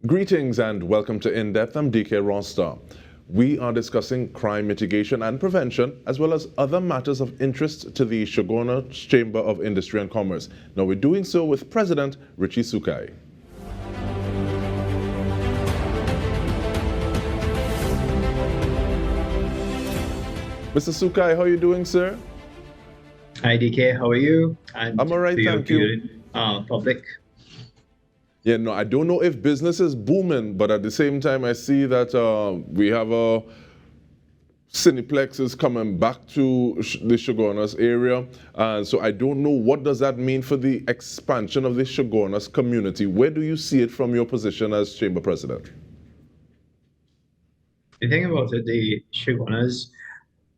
Greetings and welcome to In Depth. I'm Dike Rostant. We are discussing crime mitigation and prevention, as well as other matters of interest to the Chaguanas Chamber of Industry and Commerce. Now, we're doing so with President Richie Sookhai. Mr. Sookhai, how are you doing, sir? Hi, DK. How are you? And I'm all right, to your thank you. viewing public. Yeah, no, I don't know if business is booming, but at the same time, I see that we have a Cineplex is coming back to the Chaguanas area, and so I don't know what does that mean for the expansion of the Chaguanas community. Where do you see it from your position as chamber president? The thing about it, the Chaguanas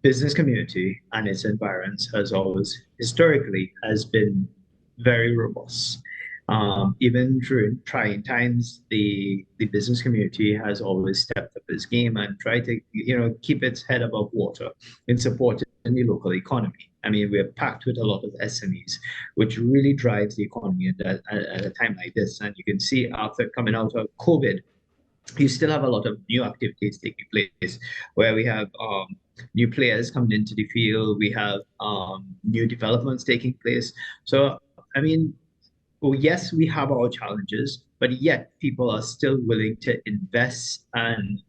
business community and its environs has always historically has been very robust. Even during trying times, the business community has always stepped up its game and tried to keep its head above water in supporting the local economy. I mean, we're packed with a lot of SMEs, which really drives the economy at a time like this. And you can see after coming out of COVID, you still have a lot of new activities taking place where we have new players coming into the field. We have new developments taking place. So, I mean, well, yes, we have our challenges, but yet people are still willing to invest and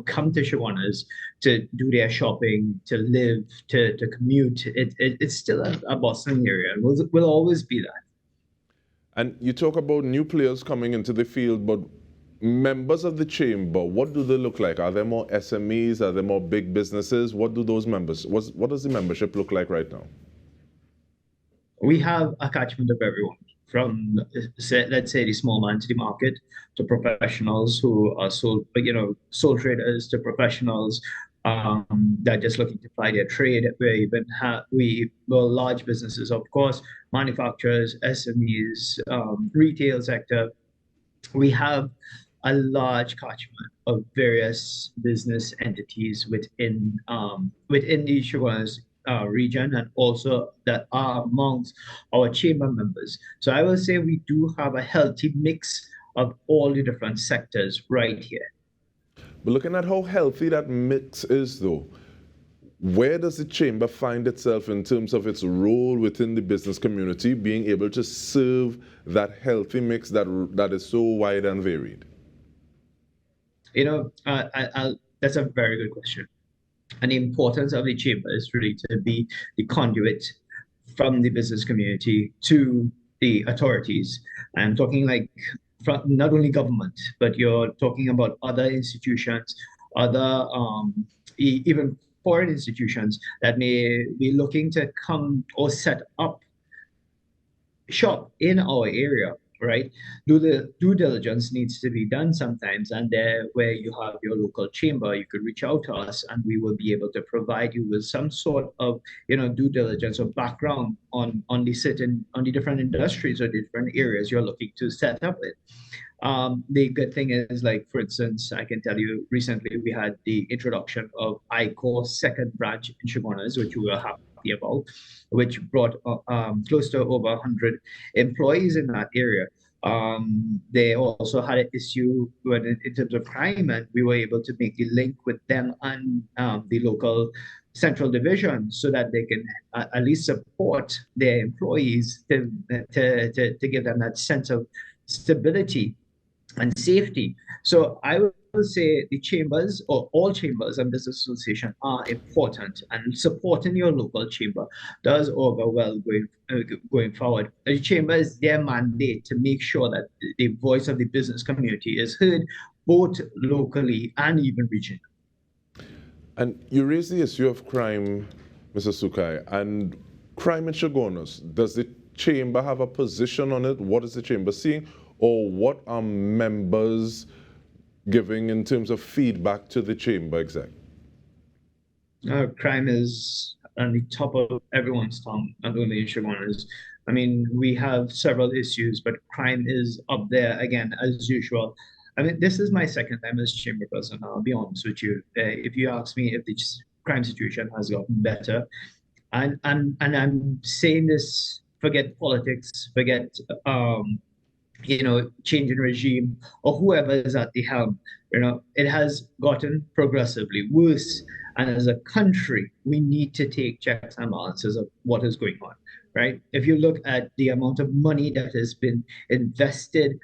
come to Chaguanas to do their shopping, to live, to commute. It's still a bustling area, and will always be that. And you talk about new players coming into the field, but members of the chamber, what do they look like? Are there more SMEs? Are there more big businesses? What do those members, what does the membership look like right now? We have a catchment of everyone from, let's say, the small man to the market to professionals who are sole traders to professionals that are just looking to ply their trade. Large businesses, of course, manufacturers, SMEs, retail sector. We have a large catchment of various business entities within the Chaguanas region and also that are amongst our chamber members. So I will say we do have a healthy mix of all the different sectors right here. But looking at how healthy that mix is, though, where does the chamber find itself in terms of its role within the business community, being able to serve that healthy mix that is so wide and varied? That's a very good question. And the importance of the chamber is really to be the conduit from the business community to the authorities. I'm talking like from not only government, but you're talking about other institutions, other even foreign institutions that may be looking to come or set up shop in our area, right? Do the due diligence needs to be done sometimes, and there where you have your local chamber, you could reach out to us, and we will be able to provide you with some sort of due diligence or background on the different industries or different areas you're looking to set up with. The good thing is, like, for instance, I can tell you recently we had the introduction of ICO's second branch in Chaguanas, which we were happy about, which brought close to over 100 employees in that area. They also had an issue in terms of crime, and we were able to make the link with them and the local central division so that they can at least support their employees to give them that sense of stability and safety. So I will say the chambers or all chambers and business association are important, and supporting your local chamber does augur well going forward. The chamber is their mandate to make sure that the voice of the business community is heard both locally and even regionally. And you raise the issue of crime, Mr. Sookhai, and crime in Chaguanas. Does the chamber have a position on it? What is the chamber seeing? Or what are members giving in terms of feedback to the chamber exactly? Crime is on the top of everyone's tongue, not only in Chaguanas. I mean, we have several issues, but crime is up there again, as usual. I mean, this is my second time as chamber person. I'll be honest with you. If you ask me if the crime situation has gotten better, and I'm saying this, forget politics, forget change in regime or whoever is at the helm, it has gotten progressively worse. And as a country, we need to take checks and balances of what is going on, right? If you look at the amount of money that has been invested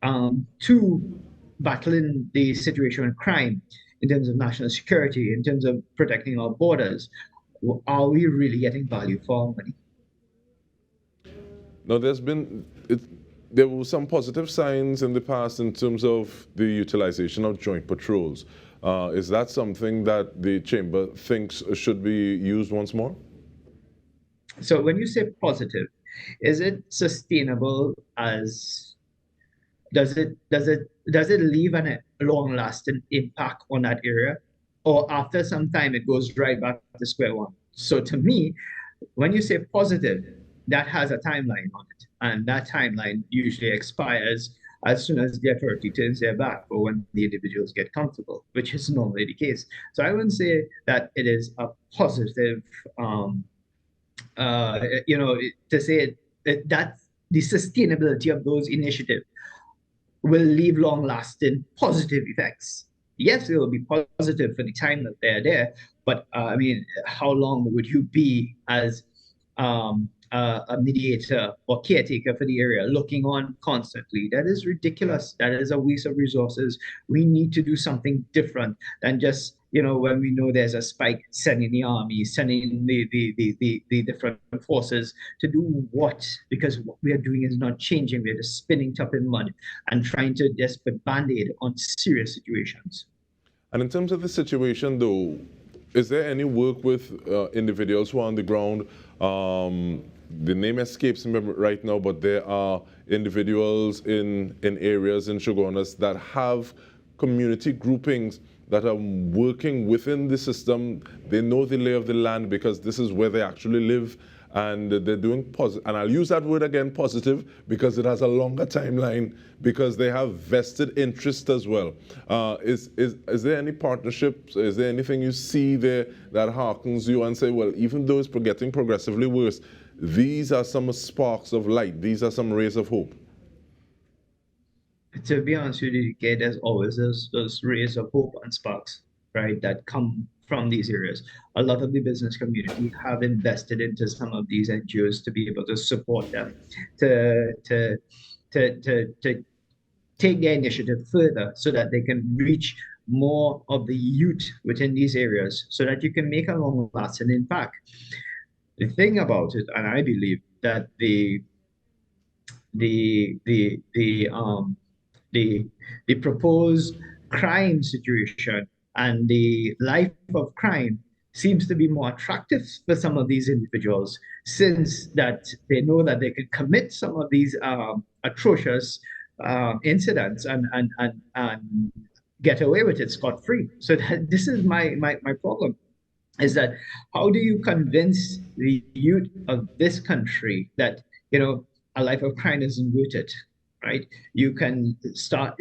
to battling the situation of crime in terms of national security, in terms of protecting our borders, are we really getting value for our money? Now, there were some positive signs in the past in terms of the utilization of joint patrols. Is that something that the chamber thinks should be used once more? So when you say positive, is it sustainable? As does it leave a long lasting impact on that area, or after some time it goes right back to square one? So to me, when you say positive, that has a timeline on it, and that timeline usually expires as soon as the authority turns their back or when the individuals get comfortable, which is normally the case. So I wouldn't say that it is a positive, to say that the sustainability of those initiatives will leave long lasting positive effects. Yes, it will be positive for the time that they're there, but I mean, how long would you be as a mediator or caretaker for the area looking on constantly? That is ridiculous. That is a waste of resources. We need to do something different than just when we know there's a spike, sending the army, sending the different forces to do what? Because what we are doing is not changing. We're just spinning top in mud and trying to just put band-aid on serious situations. And in terms of the situation, though, is there any work with individuals who are on the ground? The name escapes me right now, but there are individuals in areas in Chaguanas that have community groupings that are working within the system. They know the lay of the land because this is where they actually live, and they're doing positive. And I'll use that word again, positive, because it has a longer timeline, because they have vested interest as well. Is there any partnerships? Is there anything you see there that harkens you and say, well, even though it's getting progressively worse, these are some sparks of light. These are some rays of hope. To be honest with you, Kate, there's always those rays of hope and sparks, right, that come from these areas. A lot of the business community have invested into some of these NGOs to be able to support them, to to to take their initiative further so that they can reach more of the youth within these areas so that you can make a long lasting impact. The thing about it, and I believe that the the the um the the proposed crime situation and the life of crime seems to be more attractive for some of these individuals, since that they know that they can commit some of these atrocious incidents and get away with it scot free. So this is my problem, is that how do you convince the youth of this country that a life of crime isn't worth it, right? You can start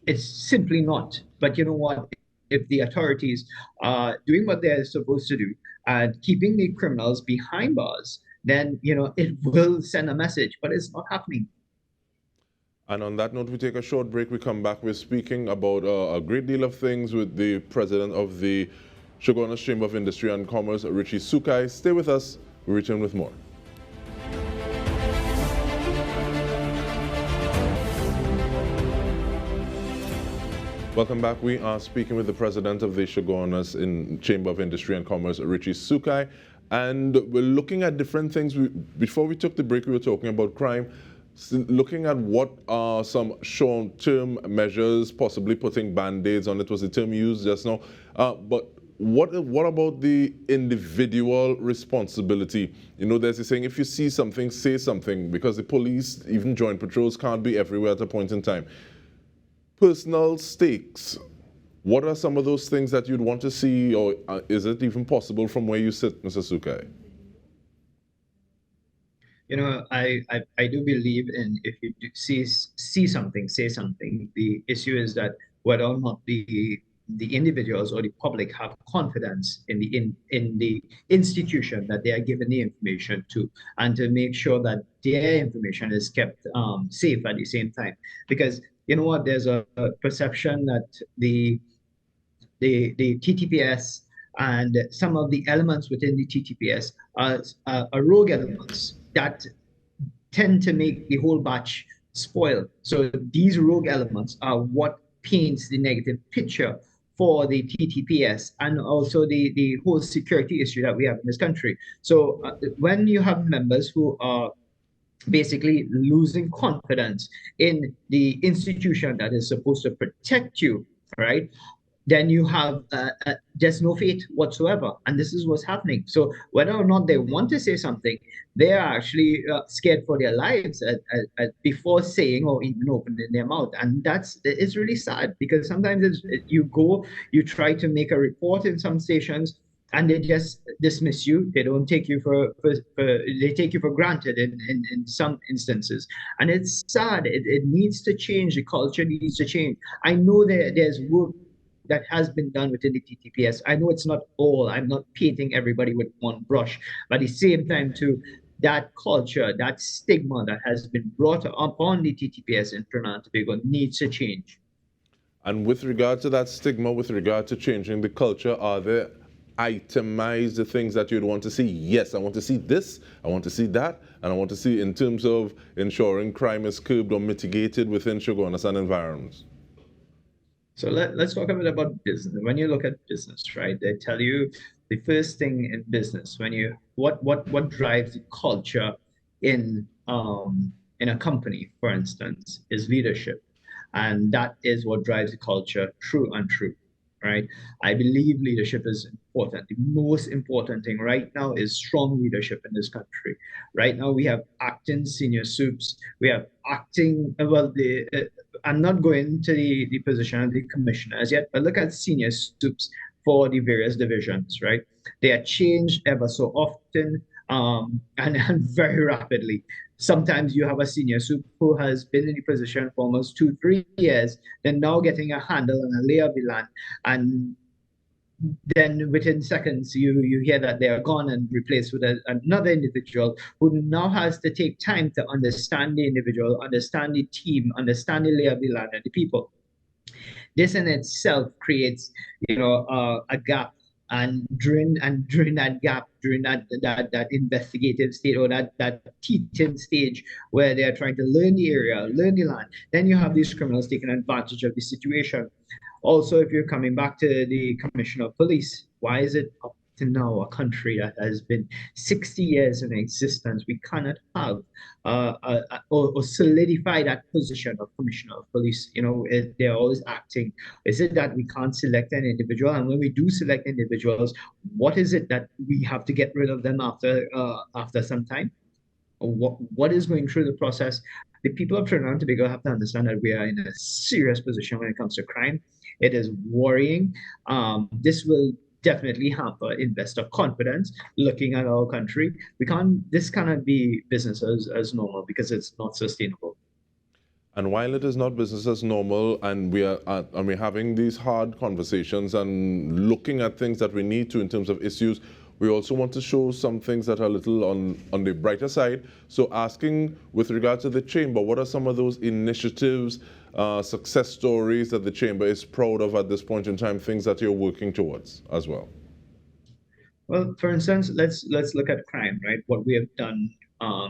it's simply not. But you know what? If the authorities are doing what they're supposed to do and keeping the criminals behind bars, then it will send a message. But it's not happening. And on that note, we take a short break. We come back. We're speaking about a great deal of things with the president of the Chaguanas Chamber of Industry and Commerce, Richie Sookhai. Stay with us. We return with more. Welcome back. We are speaking with the president of the Chaguanas Chamber of Industry and Commerce, Richie Sookhai, and we're looking at different things. Before we took the break, we were talking about crime, looking at what are some short-term measures, possibly putting band-aids on it was the term used just now. But what about the individual responsibility? There's a saying, if you see something, say something, because the police, even joint patrols, can't be everywhere at a point in time. Personal stakes. What are some of those things that you'd want to see, or is it even possible from where you sit, Mr. Sookhai? I do believe in, if you see something, say something. The issue is that whether or not the the individuals or the public have confidence in the institution that they are given the information to, and to make sure that their information is kept safe at the same time. Because you know what, there's a perception that the TTPS and some of the elements within the TTPS are rogue elements that tend to make the whole batch spoil. So these rogue elements are what paints the negative picture for the TTPS and also the whole security issue that we have in this country. So when you have members who are basically losing confidence in the institution that is supposed to protect you, right? Then you have just no faith whatsoever. And this is what's happening. So whether or not they want to say something, they are actually scared for their lives before saying or even opening their mouth. And it's really sad, because sometimes you try to make a report in some stations, and they just dismiss you. They don't take you they take you for granted in some instances. And it's sad. It needs to change. The culture needs to change. I know there's work that has been done within the TTPS. I know it's not all. I'm not painting everybody with one brush, but at the same time, too, that culture, that stigma that has been brought upon the TTPS in Trinidad and Tobago needs to change. And with regard to that stigma, with regard to changing the culture, are there itemized the things that you'd want to see? Yes, I want to see this, I want to see that, and I want to see in terms of ensuring crime is curbed or mitigated within Chaguanas and environs. So let's talk a bit about business. When you look at business, right, they tell you the first thing in business, when you what drives the culture in a company, for instance, is leadership. And that is what drives the culture true and true, right? I believe leadership is important. The most important thing right now is strong leadership in this country. Right now, we have acting senior soups. We have acting, well, I'm not going to the position of the commissioners yet, but look at senior soups for the various divisions, right? They are changed ever so often, and very rapidly. Sometimes you have a senior soup who has been in the position for almost 2, 3 years, then now getting a handle and a lay of the land, and then within seconds you hear that they are gone and replaced with another individual who now has to take time to understand the individual, understand the team, understand the lay of the land and the people. This in itself creates, a gap. And during that gap, during that investigative stage, or that teaching stage where they are trying to learn the area, learn the land, then you have these criminals taking advantage of the situation. Also, if you're coming back to the Commissioner of Police, why is it up to now, a country that has been 60 years in existence, we cannot have or solidify that position of Commissioner of Police? They're always acting. Is it that we can't select an individual? And when we do select individuals, what is it that we have to get rid of them after some time? What is going through the process? The people of Trinidad and Tobago have to understand that we are in a serious position when it comes to crime. It is worrying. This will definitely hamper investor confidence looking at our country. This cannot be business as normal, because it's not sustainable. And while it is not business as normal, and we're having these hard conversations and looking at things that we need to in terms of issues, we also want to show some things that are a little on the brighter side. So asking with regard to the Chamber, what are some of those initiatives, success stories that the Chamber is proud of at this point in time, things that you're working towards as well? Well, for instance, let's look at crime, right? What we have done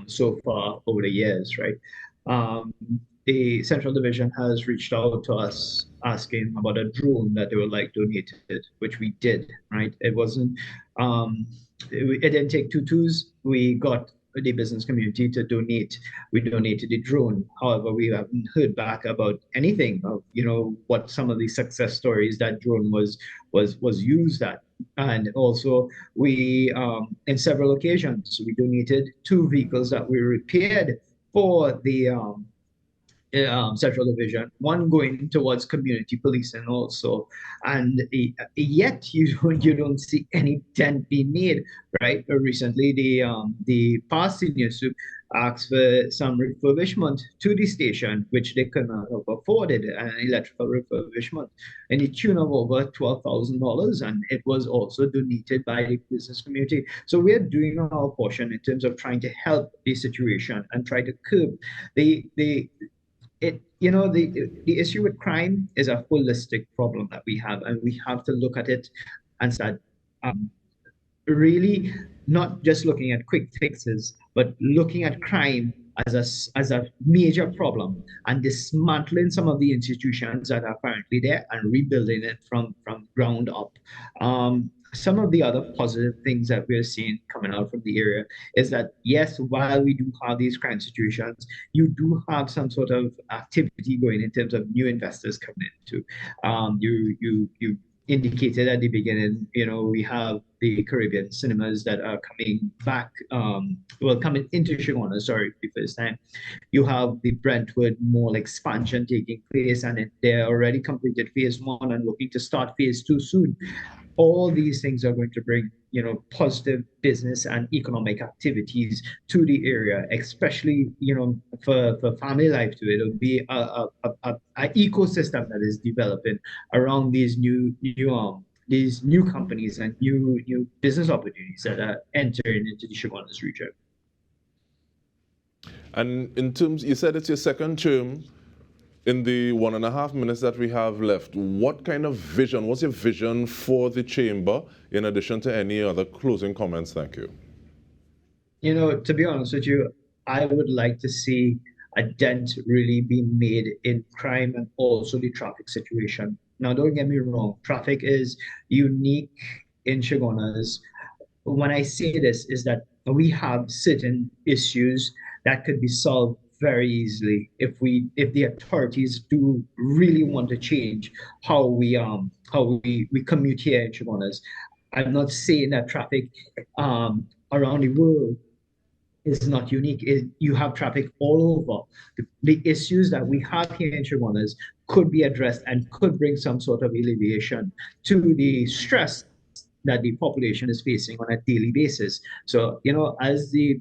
so far over the years, right? Um, the Central Division has reached out to us asking about a drone that they would like donated, which we did, right? It didn't take two twos. We got the business community to donate. We donated the drone. However, we haven't heard back about anything of, what some of the success stories that drone was used at. And also, we in several occasions we donated 2 vehicles that we repaired for the Central Division, one going towards community policing also, and yet you don't see any dent being made. Right, recently the past senior soup asked for some refurbishment to the station, which they could not have afforded, an electrical refurbishment, in the tune of over $12,000. And it was also donated by the business community. So we're doing our portion in terms of trying to help the situation and try to curb the issue with crime is a holistic problem that we have, and we have to look at it and start really not just looking at quick fixes, but looking at crime as a major problem and dismantling some of the institutions that are currently there and rebuilding it from ground up. Some of the other positive things that we're seeing coming out from the area is that yes, while we do have these crime situations, you do have some sort of activity going in terms of new investors coming into. You indicated at the beginning, we have the Caribbean cinemas that are coming back, coming into Chaguanas, sorry, the first time. You have the Brentwood Mall expansion taking place, and they're already completed phase one and looking to start phase two soon. All these things are going to bring, positive business and economic activities to the area, especially, for family life to it. It'll be a ecosystem that is developing around these new companies and new business opportunities that are entering into the Chaguanas region. And in terms, you said it's your second term. In the 1.5 minutes that we have left, what kind of vision, what's your vision for the chamber, in addition to any other closing comments? Thank you. To be honest with you, I would like to see a dent really being made in crime and also the traffic situation. Now, don't get me wrong, traffic is unique in Chaguanas. When I say this, is that we have certain issues that could be solved very easily if the authorities do really want to change how we commute here in Chaguanas. I'm not saying that traffic around the world is not unique. You have traffic all over. The issues that we have here in Chaguanas could be addressed and could bring some sort of alleviation to the stress that the population is facing on a daily basis. So, as the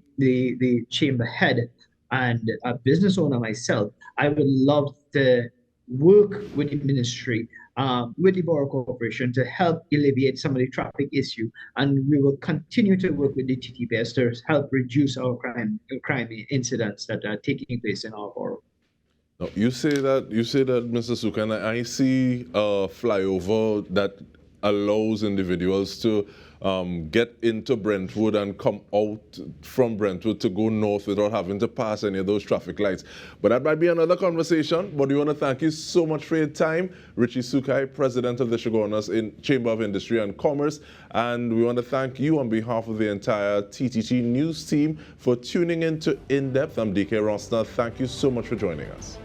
chamber head and a business owner myself, I would love to work with the ministry, with the Borough Corporation to help alleviate some of the traffic issue. And we will continue to work with the TTPS to help reduce our crime incidents that are taking place in our borough. Now, you say that, Mr. Sookhai, and I see a flyover that allows individuals to get into Brentwood and come out from Brentwood to go north without having to pass any of those traffic lights. But that might be another conversation. But we want to thank you so much for your time. Richie Sookhai, President of the Chaguanas Chamber of Industry and Commerce. And we want to thank you on behalf of the entire TTT News team for tuning in to In Depth. I'm Dike Rostant. Thank you so much for joining us.